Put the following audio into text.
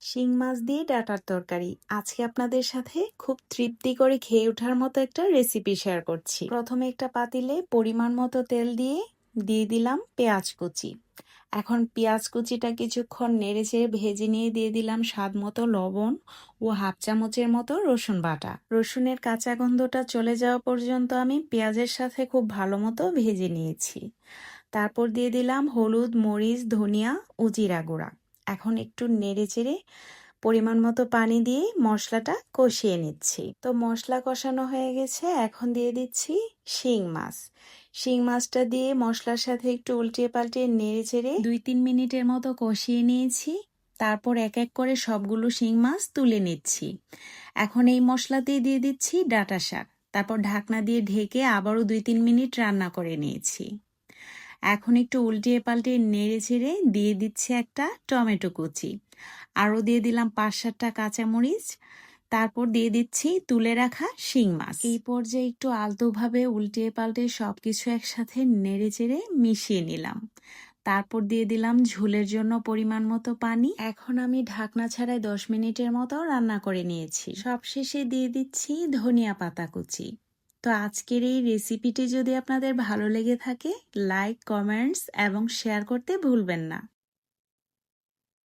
শিং মাছ দিয়ে ডাঁটার তরকারি আজকে আপনাদের সাথে খুব তৃপ্তি করে খেয়ে ওঠার মতো একটা রেসিপি শেয়ার করছি। প্রথমে একটা পাতিলে পরিমাণ মতো তেল দিয়ে দিলাম পেঁয়াজ কুচি। এখন পেঁয়াজ কুচিটা কিছুক্ষণ নেড়েচেড়ে ভেজে নিয়ে দিয়ে দিলাম স্বাদ মতো লবণ ও হাফ চামচের মতো রসুন বাটা। রসুনের কাঁচা গন্ধটা চলে যাওয়া পর্যন্ত আমি পেঁয়াজের সাথে খুব ভালো মতো ভেজে নিয়েছি। তারপর দিয়ে দিলাম হলুদ, মরিচ, ধনিয়া ও জিরা গুঁড়া। এখন একটু নেড়েচেড়ে পরিমাণ মতো পানি দিয়ে মশলাটা কষিয়ে নিচ্ছি। তো মশলা কষানো হয়ে গেছে, এখন দিয়ে দিচ্ছি শিং মাছ। শিং মাছটা দিয়ে মশলার সাথে একটু উল্টিয়ে পাল্টিয়ে নেড়েচেড়ে 2-3 মিনিটের মতো কষিয়ে নিয়েছি। তারপর এক এক করে সবগুলো শিং মাছ তুলে নিচ্ছি। এখন এই মশলাতেই দিয়ে দিচ্ছি ডাঁটা শাক। তারপর ঢাকনা দিয়ে ঢেকে আবারও 2-3 মিনিট রান্না করে নিয়েছি। এখন একটু উল্টিয়ে পাল্টিয়ে নেড়ে ছেড়ে দিয়ে দিচ্ছি একটা টমেটো কুচি, আরও দিয়ে দিলাম 5-7টা কাঁচামরিচ, তারপর দিয়ে দিচ্ছি তুলে রাখা শিং মাছ। এই পর্যায়ে একটু আলতোভাবে উল্টিয়ে পাল্টে সবকিছু একসাথে নেড়ে চেড়ে মিশিয়ে নিলাম। তারপর দিয়ে দিলাম ঝোলের জন্য পরিমাণ মতো পানি। এখন আমি ঢাকনা ছাড়াই 10 মিনিটের মতো রান্না করে নিয়েছি। সবশেষে দিয়ে দিচ্ছি ধনিয়া পাতা কুচি। তো আজকের এই রেসিপিটি যদি আপনাদের ভালো লেগে থাকে, লাইক, কমেন্টস এবং শেয়ার করতে ভুলবেন না।